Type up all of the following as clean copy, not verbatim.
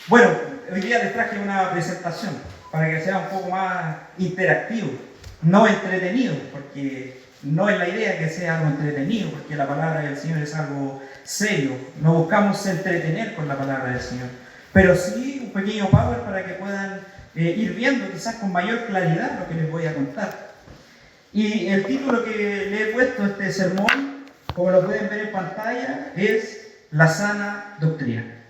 Bueno, hoy día les traje una presentación para que sea un poco más interactivo, no entretenido, porque no es la idea que sea algo entretenido, porque la palabra del Señor es algo serio. No buscamos entretener con la palabra del Señor, pero sí un pequeño power para que puedan ir viendo quizás con mayor claridad lo que les voy a contar. Y el título que le he puesto a este sermón, como lo pueden ver en pantalla, es La sana doctrina.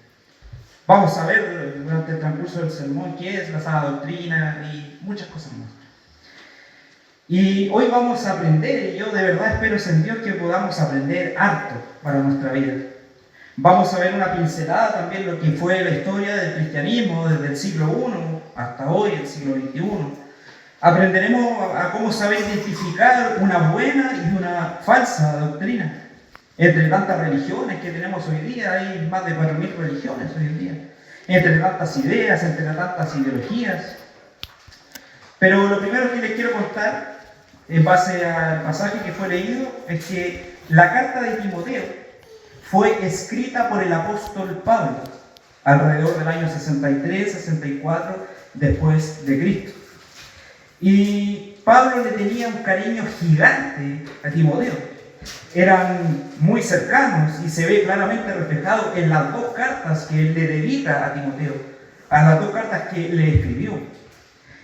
Vamos a ver durante el transcurso del sermón qué es la sana doctrina y muchas cosas más. Y hoy vamos a aprender, y yo de verdad espero en Dios que podamos aprender harto para nuestra vida. Vamos a ver una pincelada también lo que fue la historia del cristianismo desde el siglo I hasta hoy, el siglo XXI. Aprenderemos a cómo saber identificar una buena y una falsa doctrina. Entre tantas religiones que tenemos hoy día, hay más de 4.000 religiones hoy en día. Entre tantas ideas, entre tantas ideologías. Pero lo primero que les quiero contar, en base al pasaje que fue leído, es que la carta de Timoteo fue escrita por el apóstol Pablo alrededor del año 63-64 después de Cristo. Y Pablo le tenía un cariño gigante a Timoteo. Eran muy cercanos y se ve claramente reflejado en las dos cartas que él le dedica a Timoteo, a las dos cartas que le escribió.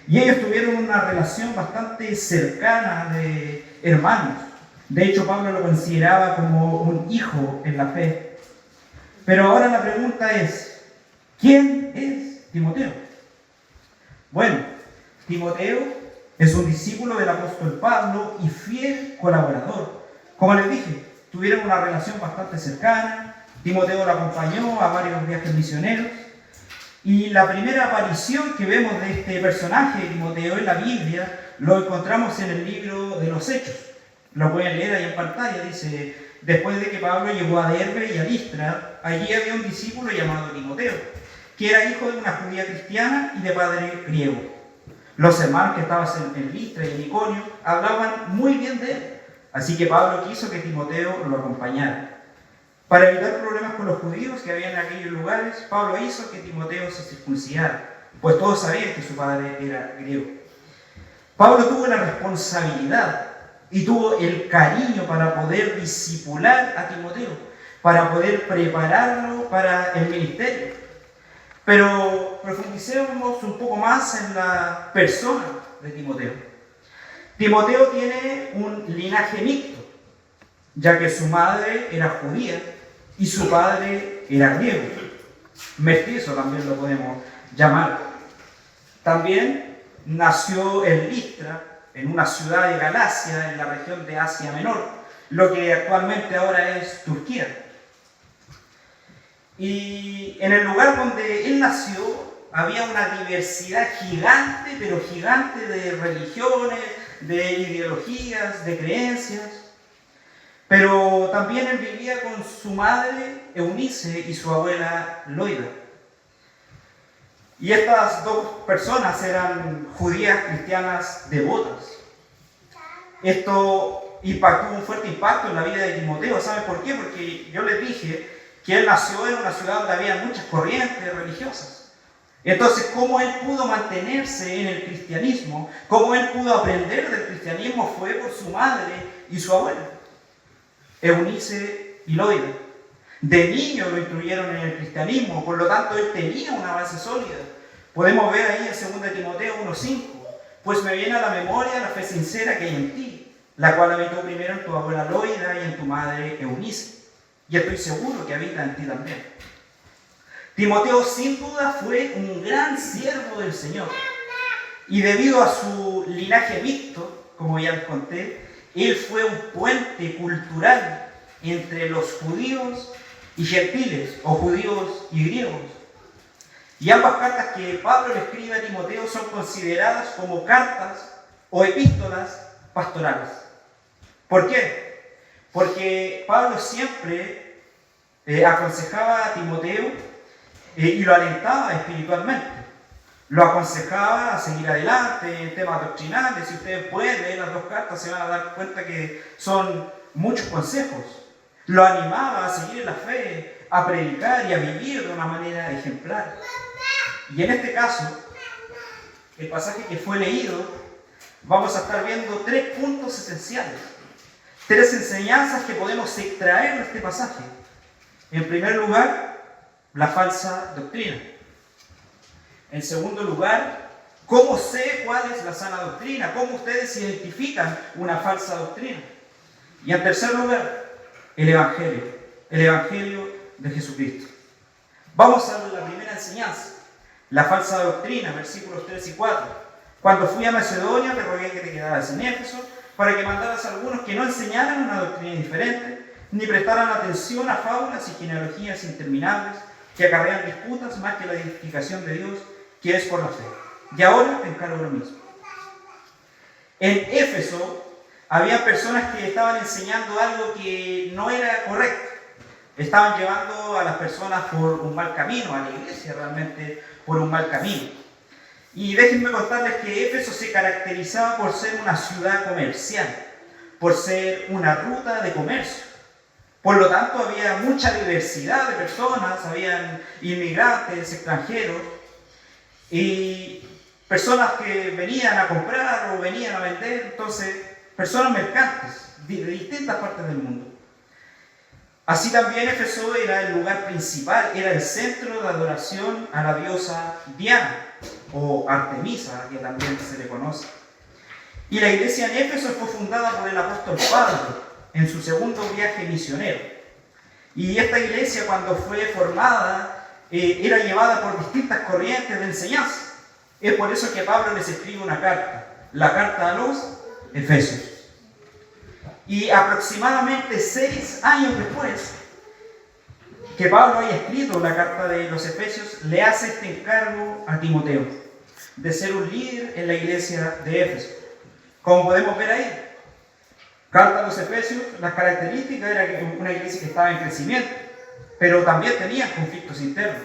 Y ellos tuvieron una relación bastante cercana de hermanos. De hecho, Pablo lo consideraba como un hijo en la fe. Pero ahora la pregunta es, ¿quién es Timoteo? Bueno, Timoteo es un discípulo del apóstol Pablo y fiel colaborador. Como les dije, tuvieron una relación bastante cercana. Timoteo lo acompañó a varios viajes misioneros. Y la primera aparición que vemos de este personaje de Timoteo en la Biblia lo encontramos en el libro de los Hechos. Lo pueden leer ahí en pantalla. Dice, después de que Pablo llegó a Derbe y a Listra, allí había un discípulo llamado Timoteo, que era hijo de una judía cristiana y de padre griego. Los hermanos que estaban en Listra y en Iconio hablaban muy bien de él. Así que Pablo quiso que Timoteo lo acompañara. Para evitar problemas con los judíos que había en aquellos lugares, Pablo hizo que Timoteo se circuncidara, pues todos sabían que su padre era griego. Pablo tuvo la responsabilidad y tuvo el cariño para poder discipular a Timoteo, para poder prepararlo para el ministerio. Pero profundicemos un poco más en la persona de Timoteo. Timoteo tiene un linaje mixto, ya que su madre era judía y su padre era griego. Mestizo también lo podemos llamar. También nació en Listra, en una ciudad de Galacia, en la región de Asia Menor, lo que actualmente ahora es Turquía. Y en el lugar donde él nació había una diversidad gigante, pero gigante de religiones, de ideologías, de creencias. Pero también él vivía con su madre Eunice y su abuela Loida. Y estas dos personas eran judías cristianas devotas. Esto tuvo un fuerte impacto en la vida de Timoteo. ¿Saben por qué? Porque yo les dije que él nació en una ciudad donde había muchas corrientes religiosas. Entonces, ¿cómo él pudo mantenerse en el cristianismo? ¿Cómo él pudo aprender del cristianismo? Fue por su madre y su abuela, Eunice y Loida. De niño lo instruyeron en el cristianismo, por lo tanto él tenía una base sólida. Podemos ver ahí en 2 Timoteo 1:5, pues me viene a la memoria la fe sincera que hay en ti, la cual habitó primero en tu abuela Loida y en tu madre Eunice, y estoy seguro que habita en ti también. Timoteo sin duda fue un gran siervo del Señor, y debido a su linaje mixto, como ya les conté, él fue un puente cultural entre los judíos y gentiles, o judíos y griegos. Y ambas cartas que Pablo le escribe a Timoteo son consideradas como cartas o epístolas pastorales. ¿Por qué? Porque Pablo siempre aconsejaba a Timoteo y lo alentaba espiritualmente. Lo aconsejaba a seguir adelante en temas doctrinales. Si ustedes pueden leer las dos cartas, se van a dar cuenta que son muchos consejos. Lo animaba a seguir en la fe, a predicar y a vivir de una manera ejemplar. Y en este caso, el pasaje que fue leído, vamos a estar viendo 3 puntos esenciales, 3 enseñanzas que podemos extraer de este pasaje. En primer lugar, la falsa doctrina. En segundo lugar, ¿cómo sé cuál es la sana doctrina? ¿Cómo ustedes identifican una falsa doctrina? Y en tercer lugar, el Evangelio de Jesucristo. Vamos a ver la primera enseñanza, la falsa doctrina, versículos 3 y 4. Cuando fui a Macedonia, te rogué que te quedaras en Éfeso, para que mandaras a algunos que no enseñaran una doctrina diferente, ni prestaran atención a fábulas y genealogías interminables, que acarrean disputas más que la edificación de Dios, que es por la fe. Y ahora te encargo lo mismo. En Éfeso había personas que estaban enseñando algo que no era correcto. Estaban llevando a las personas por un mal camino, a la iglesia realmente por un mal camino. Y déjenme contarles que Éfeso se caracterizaba por ser una ciudad comercial, por ser una ruta de comercio. Por lo tanto, había mucha diversidad de personas, habían inmigrantes, extranjeros, y personas que venían a comprar o venían a vender, entonces, personas mercantes de distintas partes del mundo. Así también Éfeso era el lugar principal, era el centro de adoración a la diosa Diana, o Artemisa, que también se le conoce. Y la iglesia en Éfeso fue fundada por el apóstol Pablo en su segundo viaje misionero. Y esta iglesia, cuando fue formada, era llevada por distintas corrientes de enseñanza. Es por eso que Pablo les escribe una carta, la carta a los Efesios. Y aproximadamente 6 años después que Pablo haya escrito la carta de los Efesios, le hace este encargo a Timoteo, de ser un líder en la iglesia de Éfeso. Como podemos ver ahí, carta a los Efesios, las características era una iglesia que estaba en crecimiento, pero también tenía conflictos internos.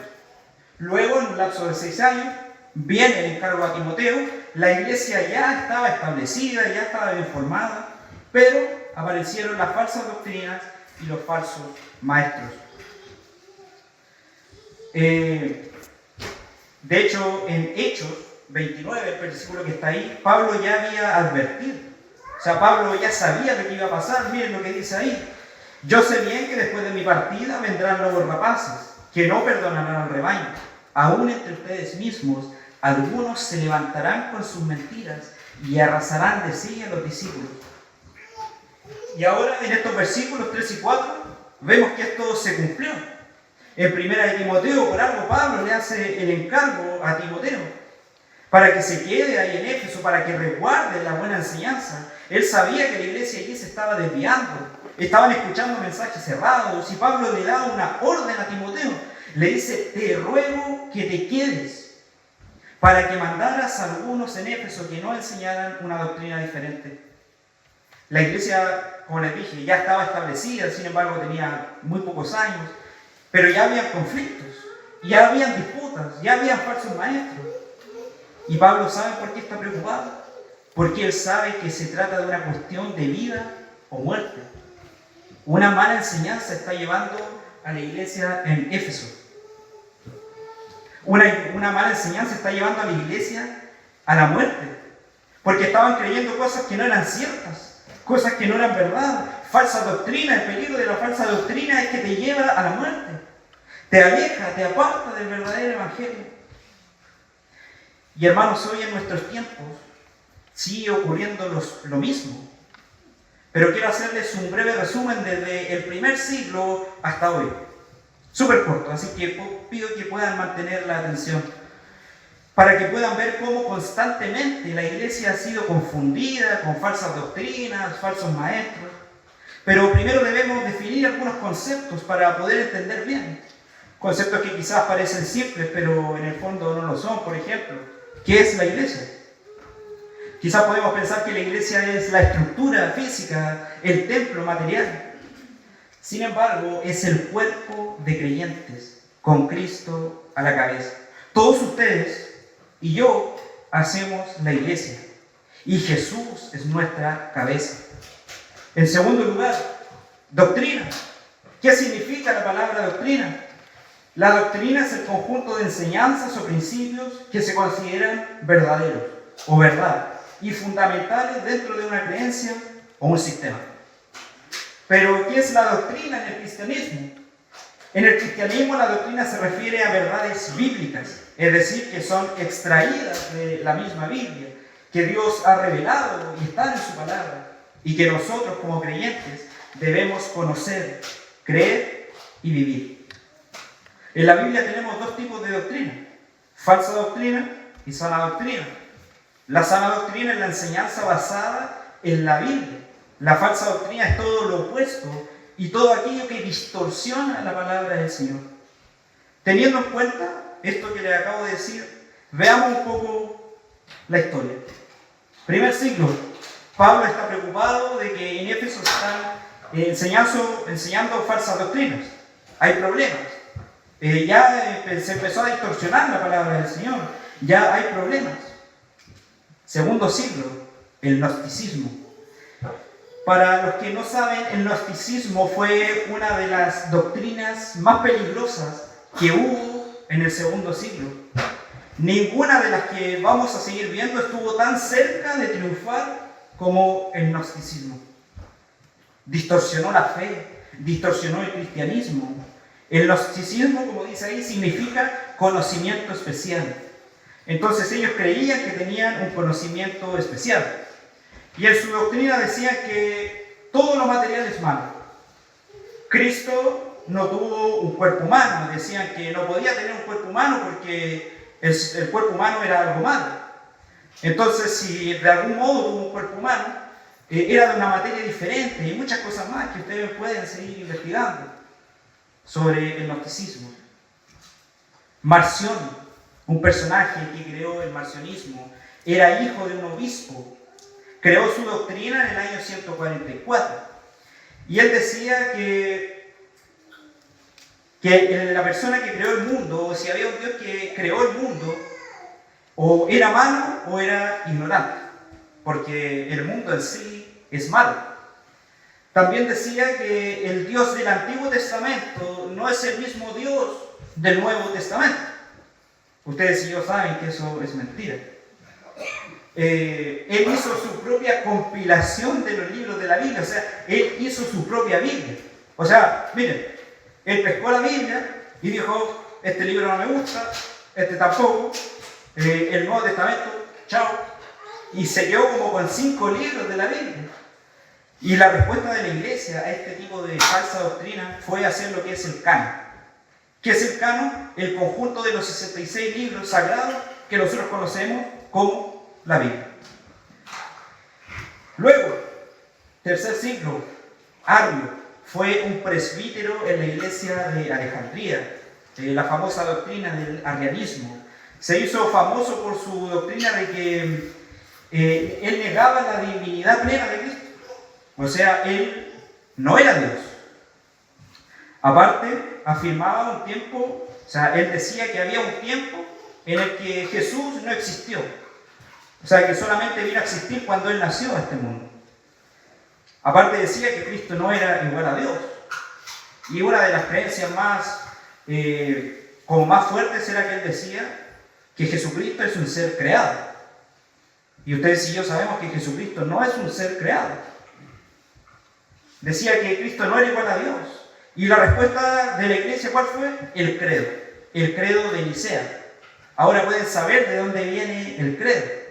Luego, en un lapso de 6 años, viene el encargo a Timoteo, la iglesia ya estaba establecida, ya estaba bien formada, pero aparecieron las falsas doctrinas y los falsos maestros. De hecho, en Hechos 29, el versículo que está ahí, Pablo ya había advertido. O sea, Pablo ya sabía de qué iba a pasar. Miren lo que dice ahí. Yo sé bien que después de mi partida vendrán lobos rapaces, que no perdonarán al rebaño. Aún entre ustedes mismos, algunos se levantarán con sus mentiras y arrasarán de sí a los discípulos. Y ahora, en estos versículos 3 y 4, vemos que esto se cumplió. En primera de Timoteo, por algo Pablo le hace el encargo a Timoteo para que se quede ahí en Éfeso, para que resguarde la buena enseñanza. Él sabía que la iglesia allí se estaba desviando, estaban escuchando mensajes cerrados, y Pablo le da una orden a Timoteo. Le dice: te ruego que te quedes, para que mandaras a algunos en Éfeso que no enseñaran una doctrina diferente. La iglesia, como les dije, ya estaba establecida, sin embargo tenía muy pocos años, pero ya había conflictos, ya habían disputas, ya había falsos maestros. Y Pablo sabe por qué está preocupado, porque él sabe que se trata de una cuestión de vida o muerte. Una mala enseñanza está llevando a la iglesia en Éfeso. Una mala enseñanza está llevando a la iglesia a la muerte, porque estaban creyendo cosas que no eran ciertas, cosas que no eran verdad, falsa doctrina. El peligro de la falsa doctrina es que te lleva a la muerte, te aleja, te aparta del verdadero evangelio. Y hermanos, hoy en nuestros tiempos sigue ocurriendo lo mismo, pero quiero hacerles un breve resumen desde el primer siglo hasta hoy, súper corto, así que pido que puedan mantener la atención, para que puedan ver cómo constantemente la iglesia ha sido confundida con falsas doctrinas, falsos maestros. Pero primero debemos definir algunos conceptos para poder entender bien. Conceptos que quizás parecen simples, pero en el fondo no lo son. Por ejemplo, ¿qué es la iglesia? Quizás podemos pensar que la iglesia es la estructura física, el templo material. Sin embargo, es el cuerpo de creyentes, con Cristo a la cabeza. Todos ustedes y yo hacemos la iglesia, y Jesús es nuestra cabeza. En segundo lugar, doctrina. ¿Qué significa la palabra doctrina? La doctrina es el conjunto de enseñanzas o principios que se consideran verdaderos o verdad y fundamentales dentro de una creencia o un sistema. Pero, ¿qué es la doctrina en el cristianismo? En el cristianismo la doctrina se refiere a verdades bíblicas, es decir, que son extraídas de la misma Biblia, que Dios ha revelado y están en su palabra, y que nosotros como creyentes debemos conocer, creer y vivir. En la Biblia tenemos dos tipos de doctrina: falsa doctrina y sana doctrina. La sana doctrina es la enseñanza basada en la Biblia. La falsa doctrina es todo lo opuesto y todo aquello que distorsiona la palabra del Señor. Teniendo en cuenta esto que les acabo de decir, veamos un poco la historia. Primer siglo, Pablo está preocupado de que en Éfeso están enseñando falsas doctrinas. Hay problemas. Ya se empezó a distorsionar la palabra del Señor. Ya hay problemas. Segundo siglo, el gnosticismo. Para los que no saben, el gnosticismo fue una de las doctrinas más peligrosas que hubo en el segundo siglo. Ninguna de las que vamos a seguir viendo estuvo tan cerca de triunfar como el gnosticismo. Distorsionó la fe, distorsionó el cristianismo. El gnosticismo, como dice ahí, significa conocimiento especial. Entonces ellos creían que tenían un conocimiento especial. Y en su doctrina decían que todo lo material es malo. Cristo no tuvo un cuerpo humano. Decían que no podía tener un cuerpo humano porque el cuerpo humano era algo malo. Entonces, si de algún modo tuvo un cuerpo humano, era de una materia diferente y muchas cosas más que ustedes pueden seguir investigando sobre el gnosticismo. Marción, un personaje que creó el marcionismo, era hijo de un obispo. Creó su doctrina en el año 144. Y él decía que la persona que creó el mundo, o si había un Dios que creó el mundo, o era malo o era ignorante, porque el mundo en sí es malo. También decía que el Dios del Antiguo Testamento no es el mismo Dios del Nuevo Testamento. Ustedes y yo saben que eso es mentira. Él hizo su propia compilación de los libros de la Biblia, o sea, él hizo su propia Biblia. O sea, miren, él pescó la Biblia y dijo: este libro no me gusta, este tampoco, el Nuevo Testamento, chao. Y se quedó como con 5 libros de la Biblia. Y la respuesta de la iglesia a este tipo de falsa doctrina fue hacer lo que es el canon. ¿Qué es el canon? El conjunto de los 66 libros sagrados que nosotros conocemos como la Biblia. Luego, tercer siglo, Arrio fue un presbítero en la iglesia de Alejandría, la famosa doctrina del arrianismo. Se hizo famoso por su doctrina de que él negaba la divinidad plena de Cristo. O sea, él no era Dios. Aparte, afirmaba un tiempo, o sea, él decía que había un tiempo en el que Jesús no existió. O sea, que solamente vino a existir cuando Él nació a este mundo. Aparte decía que Cristo no era igual a Dios. Y una de las creencias más fuertes era que Él decía que Jesucristo es un ser creado. Y ustedes y yo sabemos que Jesucristo no es un ser creado. Decía que Cristo no era igual a Dios. Y la respuesta de la iglesia, ¿cuál fue? El credo. El credo de Nicea. Ahora pueden saber de dónde viene el credo.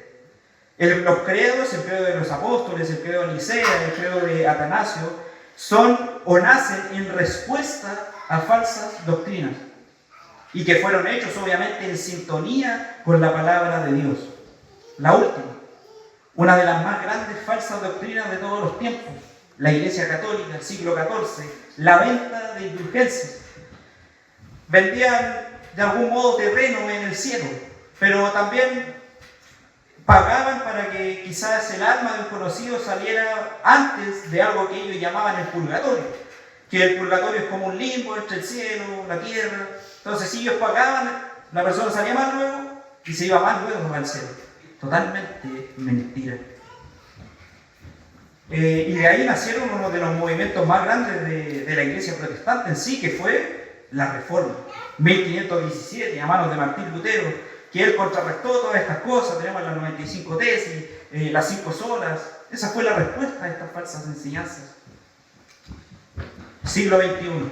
Los credos, el credo de los apóstoles, el credo de Nicea, el credo de Atanasio, son o nacen en respuesta a falsas doctrinas y que fueron hechos obviamente en sintonía con la palabra de Dios. La última, una de las más grandes falsas doctrinas de todos los tiempos, la Iglesia Católica, el siglo XIV, la venta de indulgencias. Vendían de algún modo terreno en el cielo, pero también pagaban para que quizás el alma de un conocido saliera antes de algo que ellos llamaban el purgatorio, que el purgatorio es como un limbo entre el cielo, la tierra. Entonces, si ellos pagaban, la persona salía más luego y se iba más luego al cielo. Totalmente mentira. Y de ahí nacieron uno de los movimientos más grandes de la iglesia protestante en sí, que fue la Reforma, 1517, a manos de Martín Lutero, que él contrarrestó todas estas cosas. Tenemos las 95 tesis, las 5 solas. Esa fue la respuesta a estas falsas enseñanzas. Siglo XXI.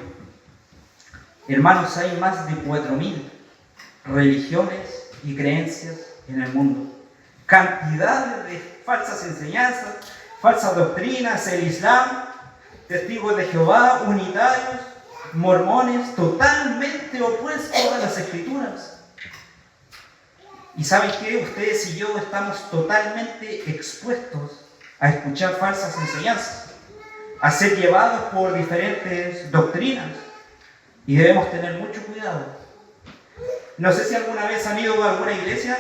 Hermanos, hay más de 4.000 religiones y creencias en el mundo. Cantidades de falsas enseñanzas, falsas doctrinas, el Islam, testigos de Jehová, unitarios, mormones, totalmente opuestos a las Escrituras. ¿Y saben qué? Ustedes y yo estamos totalmente expuestos a escuchar falsas enseñanzas, a ser llevados por diferentes doctrinas. Y debemos tener mucho cuidado. No sé si alguna vez han ido a alguna iglesia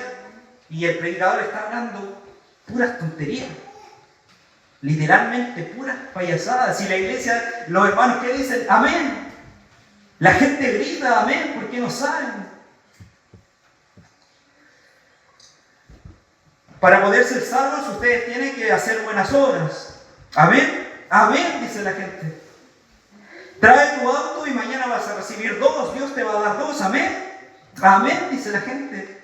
y el predicador está hablando puras tonterías. Literalmente puras payasadas. Y la iglesia, los hermanos que dicen amén. La gente grita amén porque no saben. Para poder ser salvos ustedes tienen que hacer buenas obras. Amén. Amén, dice la gente. Trae tu auto y mañana vas a recibir 2. Dios te va a dar 2. Amén. Amén, dice la gente.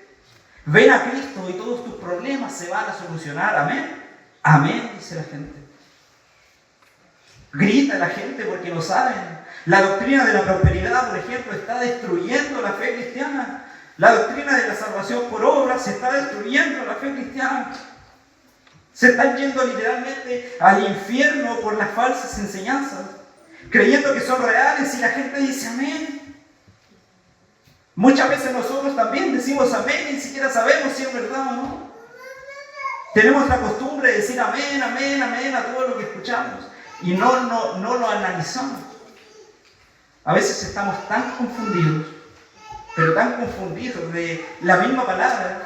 Ven a Cristo y todos tus problemas se van a solucionar. Amén. Amén, dice la gente. Grita la gente porque no saben. La doctrina de la prosperidad, por ejemplo, está destruyendo la fe cristiana. La doctrina de la salvación por obras se está destruyendo la fe cristiana. Se están yendo literalmente al infierno por las falsas enseñanzas, creyendo que son reales y la gente dice amén. Muchas veces nosotros también decimos amén y ni siquiera sabemos si es verdad o no. Tenemos la costumbre de decir amén, amén, amén a todo lo que escuchamos y no lo analizamos. A veces estamos tan confundidos, pero tan confundidos de la misma palabra,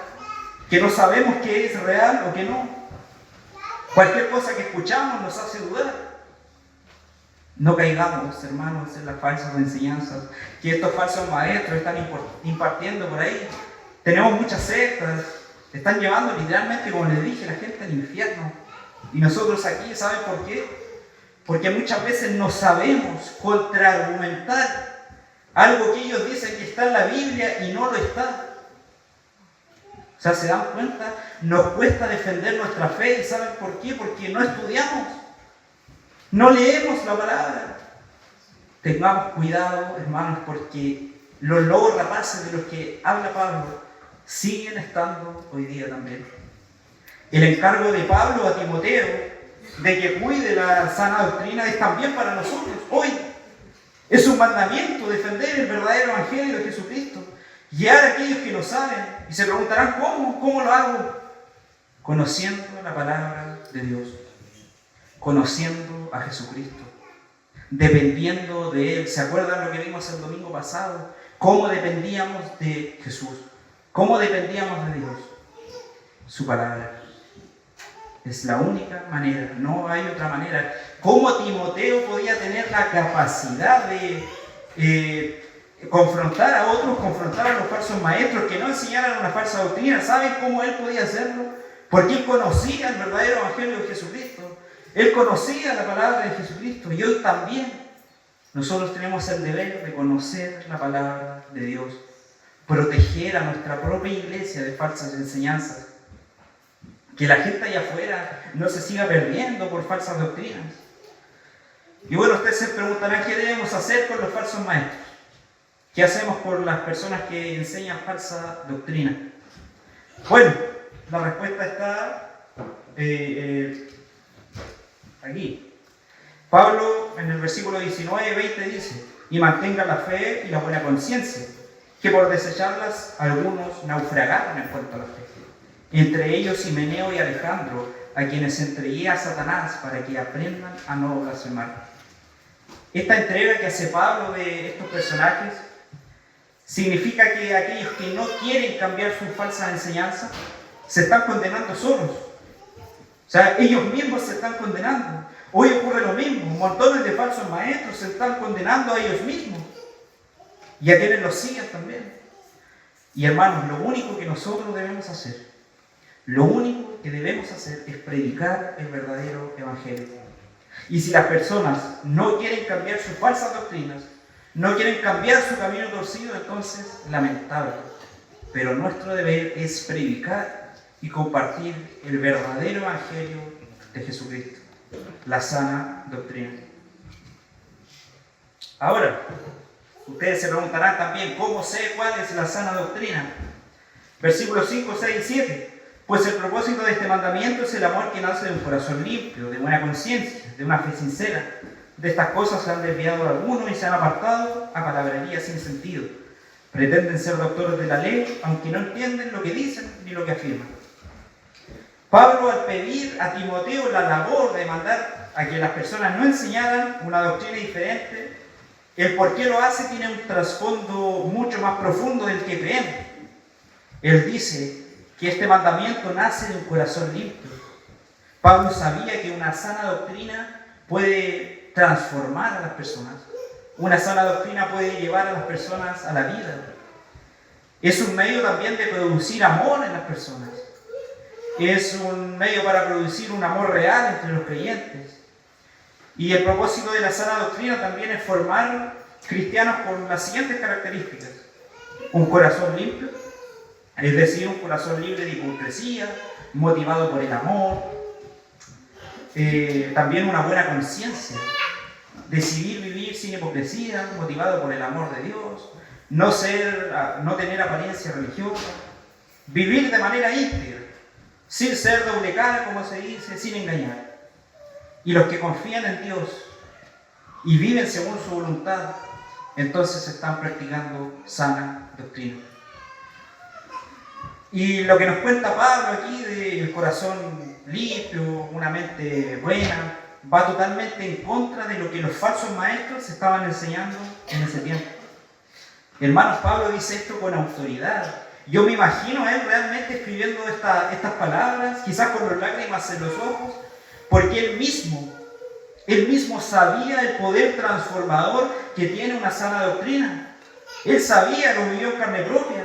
que no sabemos qué es real o qué no. Cualquier cosa que escuchamos nos hace dudar. No caigamos, hermanos, en las falsas enseñanzas que estos falsos maestros están impartiendo por ahí. Tenemos muchas sectas, están llevando literalmente, como les dije, la gente al infierno. Y nosotros aquí, ¿saben por qué? Porque muchas veces no sabemos contraargumentar algo que ellos dicen que está en la Biblia y no lo está. O sea, ¿se dan cuenta? Nos cuesta defender nuestra fe. ¿Y saben por qué? Porque no estudiamos. No leemos la palabra. Tengamos cuidado, hermanos, porque los lobos rapaces de los que habla Pablo siguen estando hoy día también. El encargo de Pablo a Timoteo de que cuide la sana doctrina es también para nosotros hoy. Es un mandamiento defender el verdadero evangelio de Jesucristo, guiar a aquellos que no saben y se preguntarán ¿cómo lo hago? Conociendo la palabra de Dios, conociendo a Jesucristo, dependiendo de Él. ¿Se acuerdan lo que vimos el domingo pasado? ¿Cómo dependíamos de Jesús? ¿Cómo dependíamos de Dios? Su palabra. Es la única manera, no hay otra manera. ¿Cómo Timoteo podía tener la capacidad de confrontar a otros, confrontar a los falsos maestros que no enseñaran una falsa doctrina? ¿Saben cómo él podía hacerlo? Porque él conocía el verdadero evangelio de Jesucristo. Él conocía la palabra de Jesucristo. Y hoy también nosotros tenemos el deber de conocer la palabra de Dios, proteger a nuestra propia iglesia de falsas enseñanzas. Que la gente allá afuera no se siga perdiendo por falsas doctrinas. Y bueno, ustedes se preguntarán qué debemos hacer con los falsos maestros. ¿Qué hacemos por las personas que enseñan falsa doctrina? Bueno, la respuesta está aquí. Pablo en el versículo 19 y 20 dice: y mantengan la fe y la buena conciencia, que por desecharlas algunos naufragaron en cuanto a la fe. Entre ellos Himeneo y Alejandro, a quienes entregué a Satanás para que aprendan a no blasfemar. Esta entrega que hace Pablo de estos personajes significa que aquellos que no quieren cambiar sus falsas enseñanzas se están condenando solos. O sea, ellos mismos se están condenando. Hoy ocurre lo mismo, montones de falsos maestros se están condenando a ellos mismos y a quienes los siguen también. Y hermanos, lo único que nosotros debemos hacer, lo único que debemos hacer es predicar el verdadero evangelio. Y si las personas no quieren cambiar sus falsas doctrinas, No quieren cambiar su camino torcido, entonces, lamentable. Pero nuestro deber es predicar y compartir el verdadero evangelio de Jesucristo, la sana doctrina. Ahora, ustedes se preguntarán también, ¿cómo sé cuál es la sana doctrina? Versículos 5, 6 y 7. Pues el propósito de este mandamiento es el amor que nace de un corazón limpio, de buena conciencia, de una fe sincera. De estas cosas se han desviado algunos y se han apartado a palabrería sin sentido. Pretenden ser doctores de la ley, aunque no entienden lo que dicen ni lo que afirman. Pablo, al pedir a Timoteo la labor de mandar a que las personas no enseñaran una doctrina diferente, el por qué lo hace tiene un trasfondo mucho más profundo del que creemos. Él dice que este mandamiento nace de un corazón limpio. Pablo sabía que una sana doctrina puede transformar a las personas. Una sana doctrina puede llevar a las personas a la vida. Es un medio también de producir amor en las personas. Es un medio para producir un amor real entre los creyentes. Y el propósito de la sana doctrina también es formar cristianos con las siguientes características. Un corazón limpio, es decir, un corazón libre de hipocresía, motivado por el amor. También una buena conciencia. Decidir vivir sin hipocresía, motivado por el amor de Dios. No tener apariencia religiosa. Vivir de manera íntegra, sin ser doble cara, como se dice, sin engañar. Y los que confían en Dios y viven según su voluntad, entonces están practicando sana doctrina. Y lo que nos cuenta Pablo aquí del corazón limpio, una mente buena, va totalmente en contra de lo que los falsos maestros estaban enseñando en ese tiempo. Hermanos, Pablo dice esto con autoridad. Yo me imagino a él realmente escribiendo estas palabras, quizás con las lágrimas en los ojos, porque él mismo sabía el poder transformador que tiene una sana doctrina. Él sabía, lo vivió en carne propia.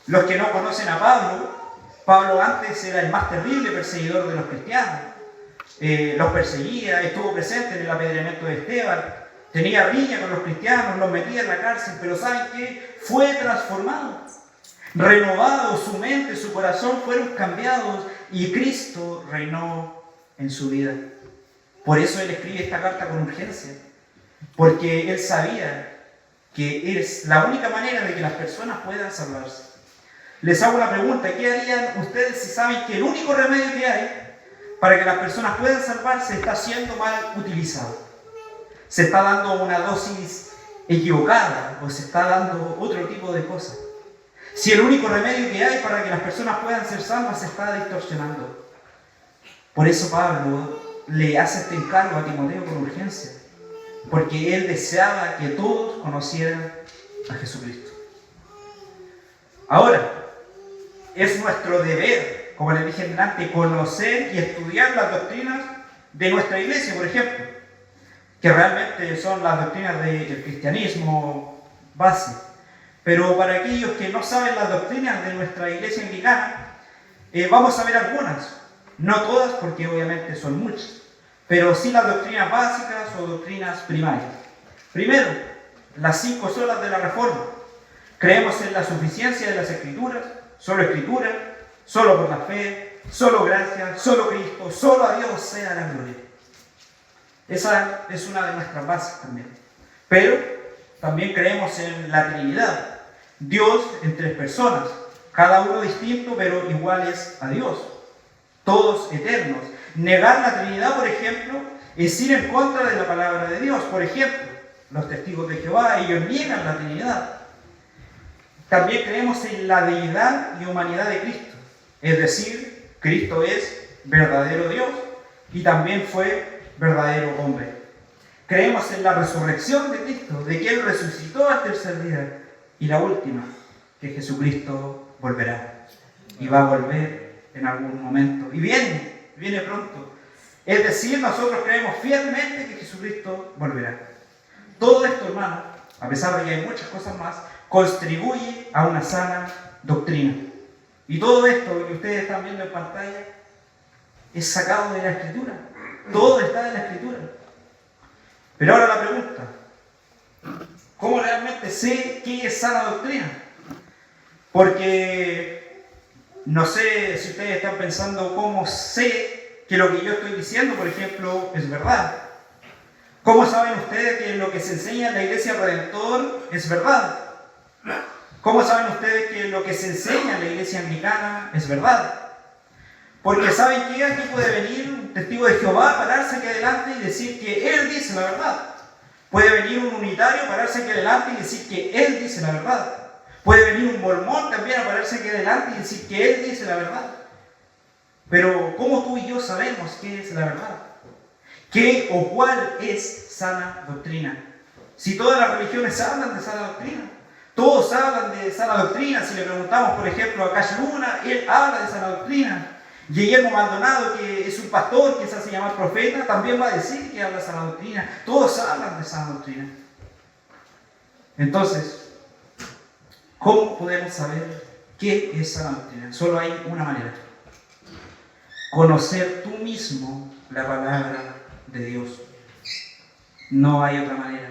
Los que no conocen a Pablo antes era el más terrible perseguidor de los cristianos. Los perseguía, estuvo presente en el apedreamiento de Esteban, tenía riña con los cristianos, los metía en la cárcel, pero ¿saben qué? Fue transformado, renovado, su mente, su corazón fueron cambiados y Cristo reinó en su vida. Por eso él escribe esta carta con urgencia, porque él sabía que es la única manera de que las personas puedan salvarse. Les hago una pregunta, ¿qué harían ustedes si saben que el único remedio que hay para que las personas puedan salvarse está siendo mal utilizado? Se está dando una dosis equivocada o se está dando otro tipo de cosas. Si el único remedio que hay para que las personas puedan ser salvas se está distorsionando. Por eso Pablo le hace este encargo a Timoteo con urgencia, porque él deseaba que todos conocieran a Jesucristo. Ahora, es nuestro deber, como les dije antes, conocer y estudiar las doctrinas de nuestra iglesia, por ejemplo, que realmente son las doctrinas del cristianismo base. Pero para aquellos que no saben las doctrinas de nuestra iglesia anglicana, vamos a ver algunas, no todas porque obviamente son muchas, pero sí las doctrinas básicas o doctrinas primarias. Primero, las 5 solas de la Reforma. Creemos en la suficiencia de las Escrituras, solo por la fe, solo gracia, solo Cristo, solo a Dios sea la gloria. Esa es una de nuestras bases también. Pero también creemos en la Trinidad, Dios en 3 personas, cada uno distinto pero iguales a Dios, todos eternos. Negar la Trinidad, por ejemplo, es ir en contra de la palabra de Dios. Por ejemplo, los testigos de Jehová, ellos niegan la Trinidad. También creemos en la deidad y humanidad de Cristo. Es decir, Cristo es verdadero Dios y también fue verdadero hombre. Creemos en la resurrección de Cristo, de que Él resucitó al tercer día. Y la última, que Jesucristo volverá. Y va a volver en algún momento. Y viene pronto. Es decir, nosotros creemos fielmente que Jesucristo volverá. Todo esto, hermano, a pesar de que hay muchas cosas más, contribuye a una sana doctrina. Y todo esto que ustedes están viendo en pantalla es sacado de la Escritura. Todo está en la Escritura. Pero ahora la pregunta, ¿Cómo realmente sé qué es sana doctrina? Porque no sé si ustedes están pensando cómo sé que lo que yo estoy diciendo, por ejemplo, es verdad. ¿Cómo saben ustedes que lo que se enseña en la Iglesia Redentor es verdad? ¿Cómo saben ustedes que lo que se enseña en la Iglesia Anglicana es verdad? Porque ¿saben que aquí puede venir un testigo de Jehová, pararse aquí adelante y decir que él dice la verdad? Puede venir un unitario, pararse aquí adelante y decir que él dice la verdad. Puede venir un mormón también a pararse aquí adelante y decir que él dice la verdad. Pero ¿cómo tú y yo sabemos qué es la verdad? ¿Qué o cuál es sana doctrina? Si todas las religiones hablan de sana doctrina, todos hablan de sana doctrina. Si le preguntamos, por ejemplo, a Cash Luna, él habla de sana doctrina. Guillermo Maldonado, que es un pastor que se hace llamar profeta, también va a decir que habla de sana doctrina. Todos hablan de sana doctrina. Entonces, ¿cómo podemos saber qué es sana doctrina? Solo hay una manera: conocer tú mismo la palabra de Dios. No hay otra manera.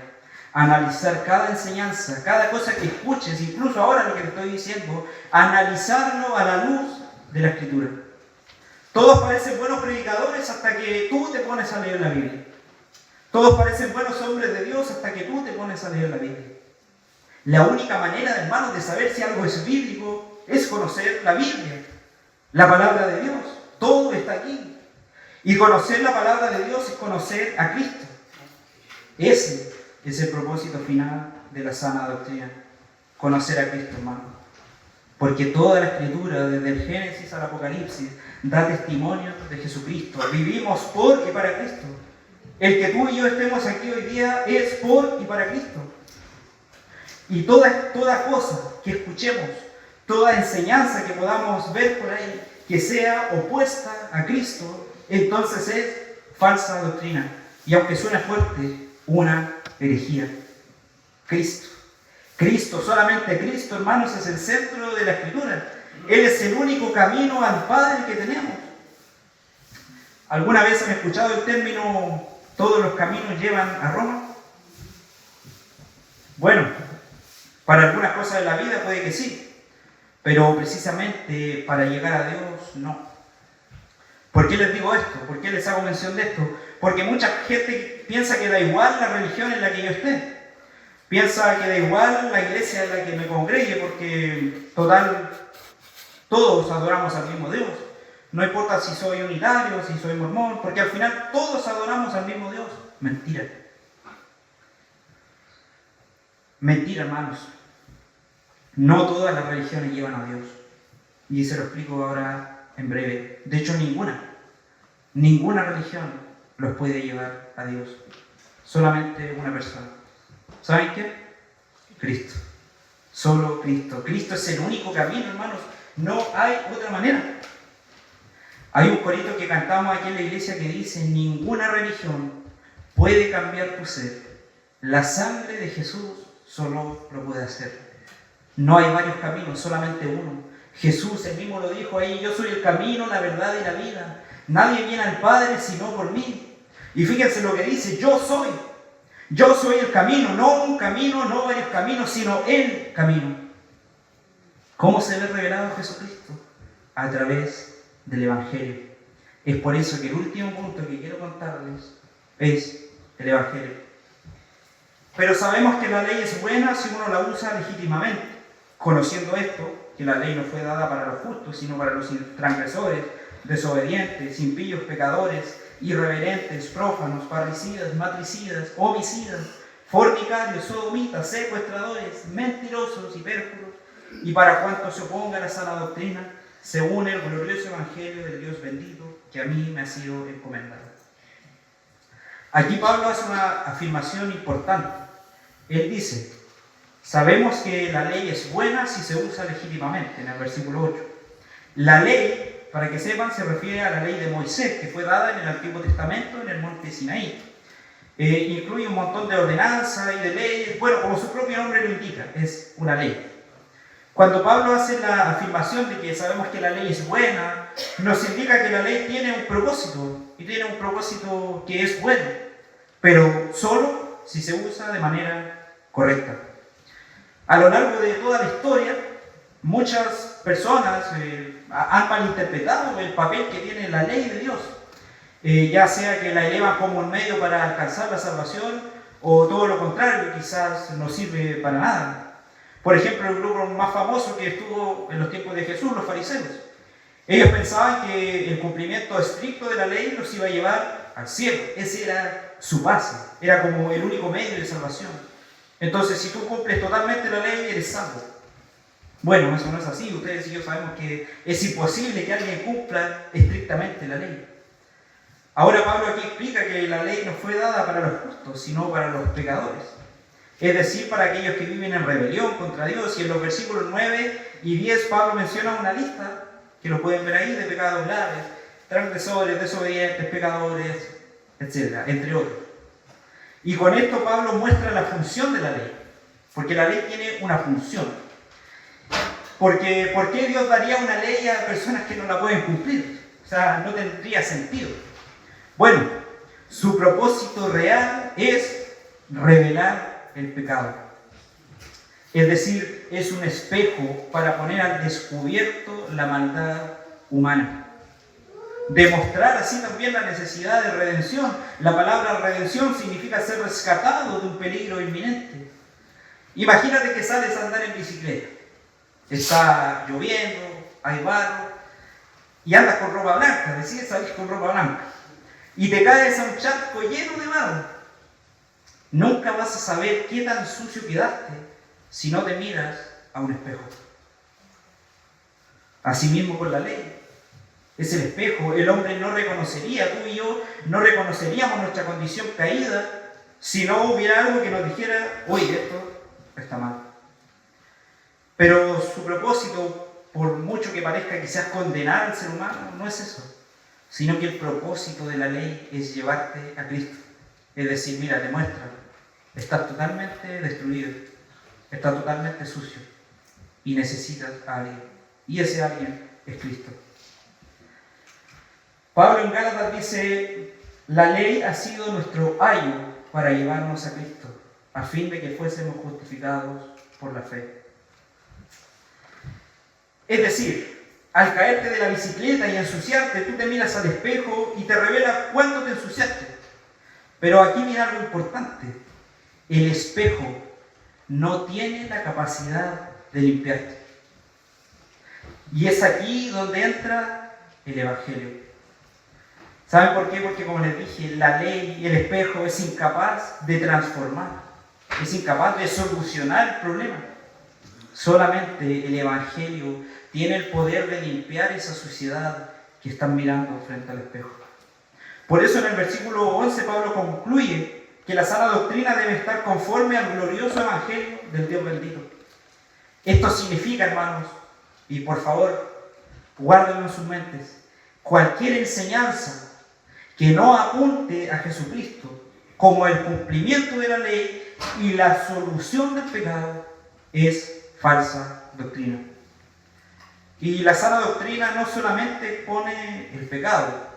Analizar cada enseñanza, cada cosa que escuches, incluso ahora lo que te estoy diciendo, analizarlo a la luz de la Escritura. Todos parecen buenos predicadores hasta que tú te pones a leer la Biblia. Todos parecen buenos hombres de Dios hasta que tú te pones a leer la Biblia. La única manera, hermanos, de saber si algo es bíblico es conocer la Biblia, la palabra de Dios. Todo está aquí. Y conocer la palabra de Dios es conocer a Cristo. Ese es el propósito final de la sana doctrina. Conocer a Cristo, hermano. Porque toda la Escritura, desde el Génesis al Apocalipsis, da testimonio de Jesucristo. Vivimos por y para Cristo. El que tú y yo estemos aquí hoy día es por y para Cristo. Y toda cosa que escuchemos, toda enseñanza que podamos ver por ahí, que sea opuesta a Cristo, entonces es falsa doctrina. Y aunque suene fuerte, una herejía. Cristo, solamente Cristo, hermanos, es el centro de la Escritura. Él es el único camino al Padre que tenemos. ¿Alguna vez han escuchado el término todos los caminos llevan a Roma? Bueno, para algunas cosas de la vida puede que sí, pero precisamente para llegar a Dios no. ¿Por qué les digo esto? ¿Por qué les hago mención de esto? Porque mucha gente piensa que da igual la religión en la que yo esté. Piensa que da igual la iglesia en la que me congregue, porque total, todos adoramos al mismo Dios. No importa si soy unitario, si soy mormón, porque al final todos adoramos al mismo Dios. Mentira. Mentira, hermanos. No todas las religiones llevan a Dios. Y se lo explico ahora en breve. De hecho, ninguna religión los puede llevar a Dios. Solamente una persona. ¿Saben qué? Cristo. Solo Cristo. Cristo es el único camino, hermanos. No hay otra manera. Hay un corito que cantamos aquí en la iglesia que dice: ninguna religión puede cambiar tu ser. La sangre de Jesús solo lo puede hacer. No hay varios caminos, solamente uno. Jesús él mismo lo dijo ahí: yo soy el camino, la verdad y la vida. Nadie viene al Padre sino por mí. Y fíjense lo que dice: yo soy el camino, no un camino, no varios caminos, sino el camino. ¿Cómo se ve revelado Jesucristo? A través del Evangelio. Es por eso que el último punto que quiero contarles es el Evangelio. Pero sabemos que la ley es buena si uno la usa legítimamente, conociendo esto, que la ley no fue dada para los justos, sino para los transgresores, desobedientes, impíos, pecadores, irreverentes, prófanos, parricidas, matricidas, homicidas, fornicarios, sodomitas, secuestradores, mentirosos y pérfidos, y para cuantos se opongan a la sana doctrina, según el glorioso Evangelio del Dios bendito, que a mí me ha sido encomendado. Aquí Pablo hace una afirmación importante. Él dice: sabemos que la ley es buena si se usa legítimamente, en el versículo 8. La ley, para que sepan, se refiere a la ley de Moisés, que fue dada en el Antiguo Testamento, en el monte Sinaí. Incluye un montón de ordenanzas y de leyes. Bueno, como su propio nombre lo indica, es una ley. Cuando Pablo hace la afirmación de que sabemos que la ley es buena, nos indica que la ley tiene un propósito, y tiene un propósito que es bueno, pero solo si se usa de manera correcta. A lo largo de toda la historia, muchas personas han malinterpretado el papel que tiene la ley de Dios, ya sea que la elevan como un medio para alcanzar la salvación o todo lo contrario, quizás no sirve para nada. Por ejemplo, el grupo más famoso que estuvo en los tiempos de Jesús, los fariseos. Ellos pensaban que el cumplimiento estricto de la ley los iba a llevar al cielo. Ese era su base, era como el único medio de salvación. Entonces, si tú cumples totalmente la ley, eres salvo. Bueno, eso no es así. Ustedes y yo sabemos que es imposible que alguien cumpla estrictamente la ley. Ahora Pablo aquí explica que la ley no fue dada para los justos, sino para los pecadores. Es decir, para aquellos que viven en rebelión contra Dios. Y en los versículos 9 y 10 Pablo menciona una lista, que lo pueden ver ahí, de pecados graves, transgresores, desobedientes, pecadores, etc., entre otros. Y con esto Pablo muestra la función de la ley, porque la ley tiene una función. Porque ¿por qué Dios daría una ley a personas que no la pueden cumplir? O sea, no tendría sentido. Bueno, su propósito real es revelar el pecado. Es decir, es un espejo para poner al descubierto la maldad humana. Demostrar así también la necesidad de redención. La palabra redención significa ser rescatado de un peligro inminente. Imagínate que sales a andar en bicicleta. Está lloviendo, hay barro, y andas con ropa blanca, decides salir con ropa blanca, y te caes a un charco lleno de barro. Nunca vas a saber qué tan sucio quedaste si no te miras a un espejo. Asimismo con la ley. Es el espejo. El hombre no reconocería, tú y yo no reconoceríamos nuestra condición caída si no hubiera algo que nos dijera, oye, esto está mal. Pero su propósito, por mucho que parezca quizás condenar al ser humano, no es eso, sino que el propósito de la ley es llevarte a Cristo. Es decir, mira, te muestra, estás totalmente destruido, estás totalmente sucio y necesitas a alguien. Y ese alguien es Cristo. Pablo en Gálatas dice, la ley ha sido nuestro ayo para llevarnos a Cristo, a fin de que fuésemos justificados por la fe. Es decir, al caerte de la bicicleta y ensuciarte, tú te miras al espejo y te revela cuándo te ensuciaste. Pero aquí mira algo importante. El espejo no tiene la capacidad de limpiarte. Y es aquí donde entra el Evangelio. ¿Saben por qué? Porque, como les dije, la ley y el espejo es incapaz de transformar, es incapaz de solucionar el problema. Solamente el Evangelio tiene el poder de limpiar esa suciedad que están mirando frente al espejo. Por eso en el versículo 11 Pablo concluye que la sana doctrina debe estar conforme al glorioso Evangelio del Dios bendito. Esto significa, hermanos, y por favor, guárdenlo en sus mentes, cualquier enseñanza que no apunte a Jesucristo como el cumplimiento de la ley y la solución del pecado es falsa doctrina. Y la sana doctrina no solamente pone el pecado,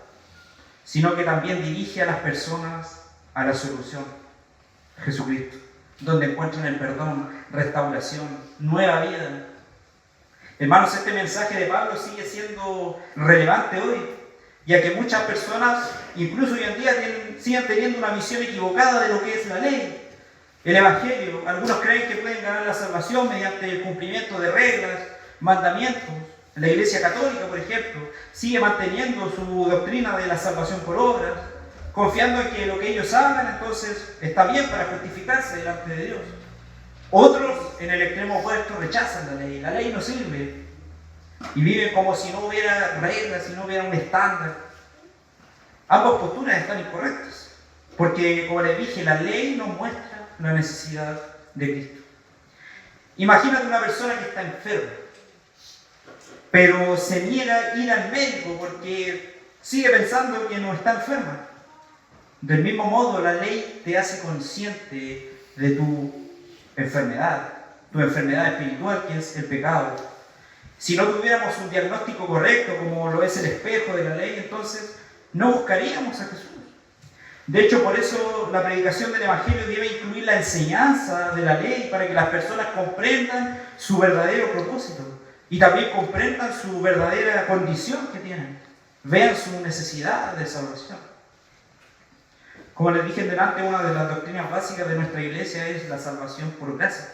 sino que también dirige a las personas a la solución, Jesucristo, donde encuentran el perdón, restauración, nueva vida. Hermanos, este mensaje de Pablo sigue siendo relevante hoy, ya que muchas personas, incluso hoy en día, siguen teniendo una visión equivocada de lo que es la ley, el Evangelio. Algunos creen que pueden ganar la salvación mediante el cumplimiento de reglas, mandamientos. La Iglesia Católica, por ejemplo, sigue manteniendo su doctrina de la salvación por obras, confiando en que lo que ellos hagan entonces está bien para justificarse delante de Dios. Otros, en el extremo opuesto, rechazan la ley no sirve, y viven como si no hubiera reglas, si no hubiera un estándar. Ambas posturas están incorrectas, porque, como les dije, la ley nos muestra la necesidad de Cristo. Imagínate una persona que está enferma, pero se niega a ir al médico porque sigue pensando que no está enferma. Del mismo modo, la ley te hace consciente de tu enfermedad espiritual, que es el pecado. Si no tuviéramos un diagnóstico correcto, como lo es el espejo de la ley, entonces no buscaríamos a Jesús. De hecho, por eso la predicación del Evangelio debe incluir la enseñanza de la ley para que las personas comprendan su verdadero propósito y también comprendan su verdadera condición que tienen, vean su necesidad de salvación. Como les dije delante, una de las doctrinas básicas de nuestra iglesia es la salvación por gracia.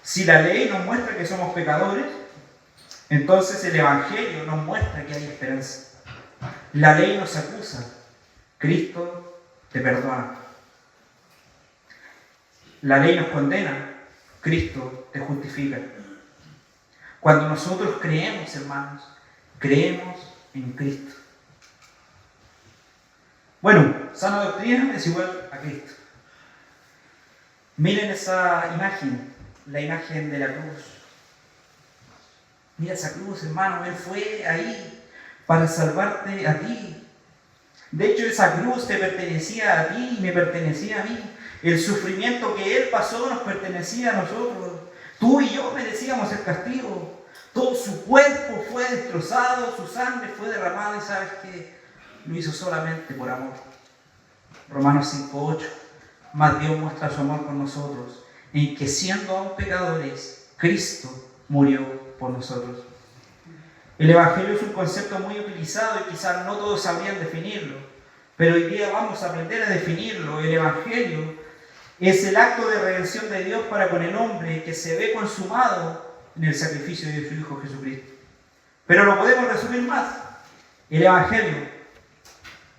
Si la ley nos muestra que somos pecadores, entonces el Evangelio nos muestra que hay esperanza. La ley nos acusa, Cristo te perdona. La ley nos condena, Cristo te justifica. Cuando nosotros creemos, hermanos, creemos en Cristo. Bueno, sana doctrina es igual a Cristo. Miren esa imagen, la imagen de la cruz. Mira esa cruz, hermano, Él fue ahí para salvarte a ti. De hecho, esa cruz te pertenecía a ti y me pertenecía a mí. El sufrimiento que Él pasó nos pertenecía a nosotros. Tú y yo merecíamos el castigo. Todo su cuerpo fue destrozado, su sangre fue derramada y ¿sabes qué? Lo hizo solamente por amor. Romanos 5:8. Mas Dios muestra su amor por nosotros, en que siendo aún pecadores, Cristo murió por nosotros. El Evangelio es un concepto muy utilizado y quizás no todos sabrían definirlo, pero hoy día vamos a aprender a definirlo. El Evangelio es el acto de redención de Dios para con el hombre que se ve consumado en el sacrificio de su Hijo Jesucristo. Pero lo podemos resumir más. El Evangelio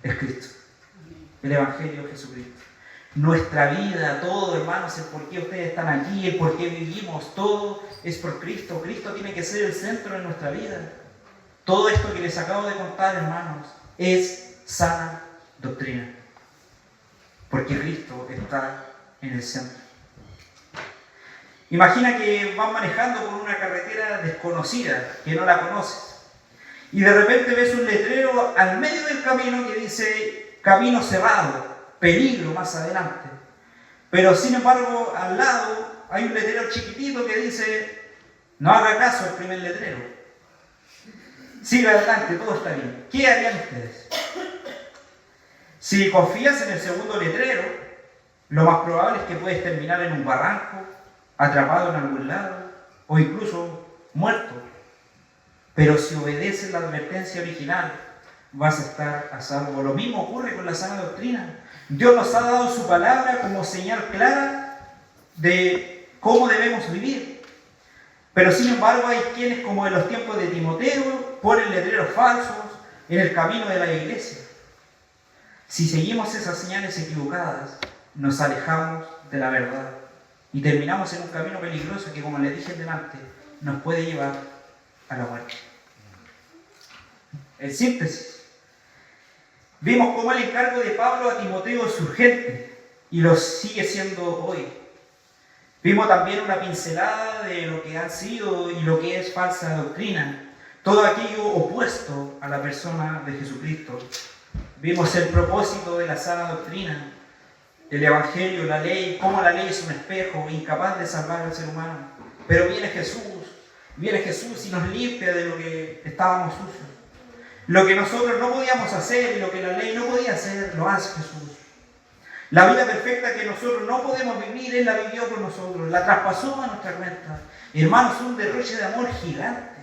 es Cristo. El Evangelio es Jesucristo. Nuestra vida, todo, hermanos, el por qué ustedes están aquí, el por qué vivimos, todo es por Cristo. Cristo tiene que ser el centro de nuestra vida. Todo esto que les acabo de contar, hermanos, es sana doctrina. Porque Cristo está en el centro. Imagina que vas manejando por una carretera desconocida, que no la conoces. Y de repente ves un letrero al medio del camino que dice camino cerrado, peligro más adelante. Pero sin embargo, al lado hay un letrero chiquitito que dice no haga caso al primer letrero. Siga adelante, todo está bien. ¿Qué harían ustedes? Si confías en el segundo letrero, lo más probable es que puedes terminar en un barranco, atrapado en algún lado o incluso muerto. Pero si obedeces la advertencia original, vas a estar a salvo. Lo mismo ocurre con la sana doctrina. Dios nos ha dado su palabra como señal clara de cómo debemos vivir. Pero sin embargo hay quienes, como en los tiempos de Timoteo, ponen letreros falsos en el camino de la iglesia. Si seguimos esas señales equivocadas, nos alejamos de la verdad y terminamos en un camino peligroso que, como les dije delante, nos puede llevar a la muerte. En síntesis, vimos cómo el encargo de Pablo a Timoteo es urgente y lo sigue siendo hoy. Vimos también una pincelada de lo que ha sido y lo que es falsa doctrina, todo aquello opuesto a la persona de Jesucristo. Vimos el propósito de la sana doctrina, el Evangelio, la ley, cómo la ley es un espejo incapaz de salvar al ser humano. Pero viene Jesús y nos limpia de lo que estábamos sucios. Lo que nosotros no podíamos hacer y lo que la ley no podía hacer, lo hace Jesús. La vida perfecta que nosotros no podemos vivir, Él la vivió por nosotros, la traspasó a nuestra cuenta. Hermanos, un derroche de amor gigante,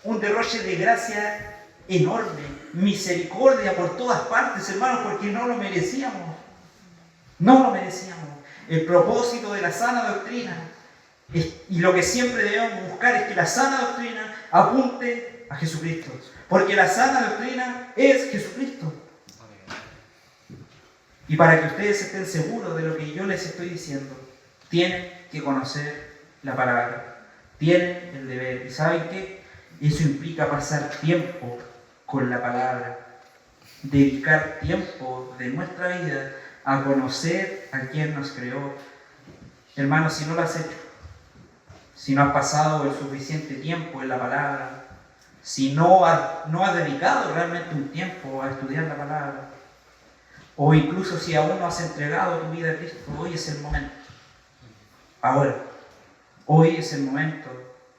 un derroche de gracia enorme, misericordia por todas partes, hermanos, porque no lo merecíamos. No lo merecíamos. El propósito de la sana doctrina y lo que siempre debemos buscar es que la sana doctrina apunte a Jesucristo. Porque la sana doctrina es Jesucristo. Y para que ustedes estén seguros de lo que yo les estoy diciendo, tienen que conocer la palabra. Tienen el deber. ¿Y saben qué? Eso implica pasar tiempo con la palabra. Dedicar tiempo de nuestra vida a conocer a quien nos creó. Hermanos, si no lo has hecho, si no has pasado el suficiente tiempo en la palabra, si no has dedicado realmente un tiempo a estudiar la palabra, o incluso si aún no has entregado tu vida a Cristo, hoy es el momento. Ahora, hoy es el momento.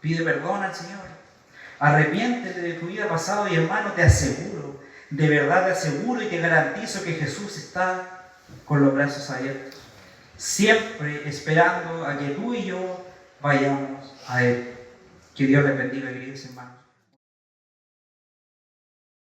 Pide perdón al Señor. Arrepiéntete de tu vida pasada y, hermano, te aseguro De verdad te aseguro y te garantizo que Jesús está con los brazos abiertos, siempre esperando a que tú y yo vayamos a Él. Que Dios les bendiga, queridos hermanos.